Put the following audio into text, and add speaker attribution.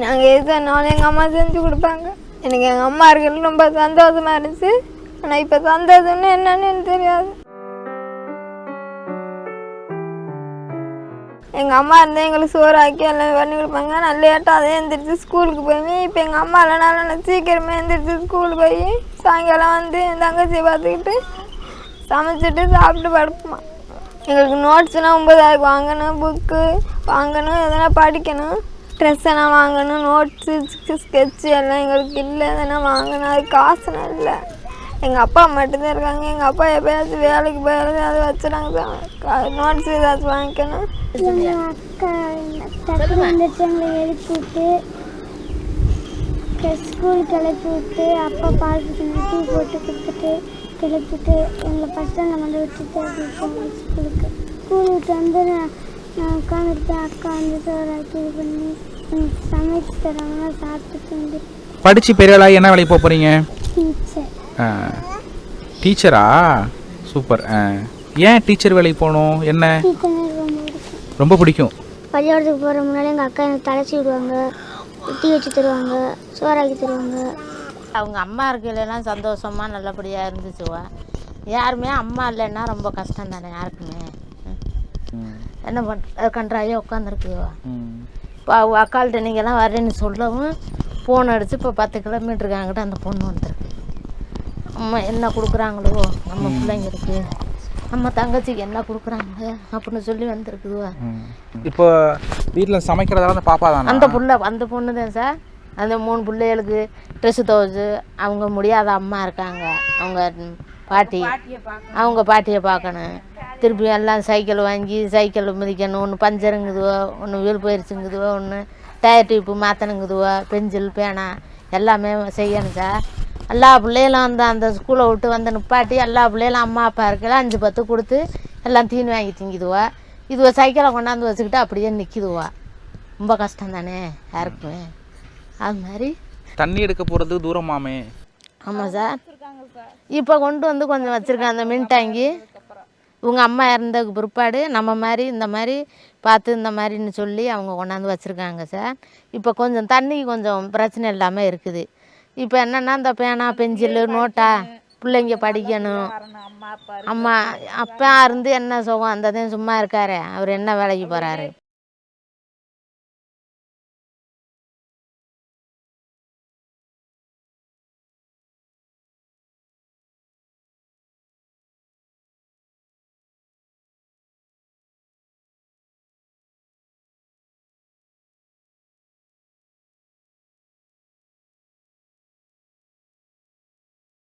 Speaker 1: நாங்கள் எது சொன்னாலும் எங்கள் அம்மா செஞ்சு கொடுப்பாங்க. எனக்கு எங்கள் அம்மா இருக்கிறது ரொம்ப சந்தோஷமாக இருந்துச்சு. ஆனால் இப்போ சந்தோஷம்னு என்னன்னு எனக்கு தெரியாது. எங்கள் அம்மா இருந்தால் எங்களுக்கு சோறு ஆக்கி எல்லாம் பண்ணி கொடுப்பாங்க. நான் லேட்டாக அதே எழுந்திரிச்சு ஸ்கூலுக்கு போய் இப்போ எங்கள் அம்மா இல்லைனாலும் நான் சீக்கிரமே எழுந்திரிச்சு ஸ்கூலுக்கு போய் சாயங்காலம் வந்து என் தங்கச்சியை பார்த்துக்கிட்டு சமைச்சிட்டு சாப்பிட்டு படுப்போம். எங்களுக்கு நோட்ஸ்லாம் 9,000 வாங்கணும், புக்கு வாங்கணும், எதனா படிக்கணும், ட்ரெஸ் எல்லாம் வாங்கணும், நோட்ஸு ஸ்கெட்சு எல்லாம் எங்களுக்கு இல்லை. எதனா வாங்கணும், அது காசுலாம் இல்லை. எங்கள் அப்பா மட்டும்தான் இருக்காங்க. எங்கள் அப்பா எப்போயாச்சும் வேலைக்கு போயாவது அதை வச்சுட்டாங்க. நோட்ஸ் ஏதாச்சும் வாங்கிக்கணும்.
Speaker 2: அக்கா டக்குன்னு எழுப்பிட்டு ஸ்கூல் கிளப்பி விட்டு அப்பா பால் டீ போட்டு கொடுத்துட்டு கிளப்பிட்டு எங்களை ஃபஸ்ட் ஸ்டாண்டில் வந்து விட்டுட்டு அப்படி ஸ்கூலுக்கு விட்டு வந்து நான் உட்காந்துருப்பேன். அக்கா வந்து சோறாக்கி இது பண்ணி சமைச்சு தராங்கன்னா சாப்பிட்டுட்டு வந்து.
Speaker 3: படித்து பெரியவளாக என்ன வேலைக்கு போக போகிறீங்க?
Speaker 2: டீச்சர்.
Speaker 3: டீச்சரா? சூப்பர். ஏன் டீச்சர் வேலைக்கு போகணும்? என்ன ரொம்ப பிடிக்கும்?
Speaker 2: பள்ளிக்கூடத்துக்கு போகிற முன்னாடி எங்கள் அக்கா எனக்கு தலைச்சி விடுவாங்க, டீ வச்சு தருவாங்க, சோறாக்கி தருவாங்க.
Speaker 4: அவங்க அம்மா இருக்கையிலலாம் சந்தோஷமாக நல்லபடியாக இருந்துச்சுவா. யாருமே அம்மா இல்லைன்னா ரொம்ப கஷ்டம் தானே யாருக்குமே. என்ன கன்றாயே உட்காந்துருக்குவா. இப்போ அவங்க அக்காள்கிட்ட நீங்கள்லாம் வரேன்னு சொல்லவும் ஃபோன் அடித்து இப்போ 10 கிலோமீட்டருக்கு அங்கிட்ட அந்த பொண்ணு வந்துருக்கு. அம்மா என்ன கொடுக்குறாங்களோ நம்ம பிள்ளைங்களுக்கு, நம்ம தங்கச்சிக்கு என்ன கொடுக்குறாங்க அப்படின்னு சொல்லி வந்துருக்குதுவா.
Speaker 3: இப்போ வீட்டில் சமைக்கிறதெல்லாம் பாப்பா தானே?
Speaker 4: அந்த பொண்ணு தான் சார். அந்த 3 பிள்ளைகளுக்கு ட்ரெஸ்ஸு துவைச்சு அவங்க முடியாத அம்மா இருக்காங்க. அவங்க பாட்டியை பார்க்கணும். திருப்பி எல்லாம் சைக்கிள் வாங்கி சைக்கிள் மிதிக்கணும். ஒன்று பஞ்சருங்குதுவோ, ஒன்று வீல் போயிடுச்சுங்குதுவோ, ஒன்று டயர் டியூப்பு மாற்றணுங்குதுவோ, பென்சில் பேனா எல்லாமே செய்யணும் சார். எல்லா பிள்ளைகளும் அந்த ஸ்கூலை விட்டு வந்து நிப்பாட்டி எல்லா பிள்ளைகளும் அம்மா அப்பா இருக்கலாம் 5-10 கொடுத்து எல்லாம் தீனி வாங்கி திங்கிதுவா. இதுவோ சைக்கிளை கொண்டாந்து வச்சுக்கிட்டு அப்படியே நிற்கிதுவா. ரொம்ப கஷ்டம் தானே யாருக்குமே. அது மாதிரி
Speaker 3: தண்ணி எடுக்க போகிறது தூரமாமே.
Speaker 4: ஆமாம் சார். இப்போ கொண்டு வந்து கொஞ்சம் வச்சுருக்கேன் அந்த மின் டேங்கி. இவங்க அம்மா இறந்ததுக்கு பிற்பாடு நம்ம மாதிரி இந்த மாதிரி பார்த்து இந்த மாதிரின்னு சொல்லி அவங்க கொண்டாந்து வச்சுருக்காங்க சார். இப்போ கொஞ்சம் தண்ணி கொஞ்சம் பிரச்சனை இல்லாமல் இருக்குது. இப்போ என்னென்னா இந்த பேனா பென்சிலு நோட்டா பிள்ளைங்க படிக்கணும். அம்மா அப்பா இருந்து என்ன சுகம், அந்த தான் சும்மா இருக்காரு. அவர் என்ன வேலைக்கு போகிறாரு?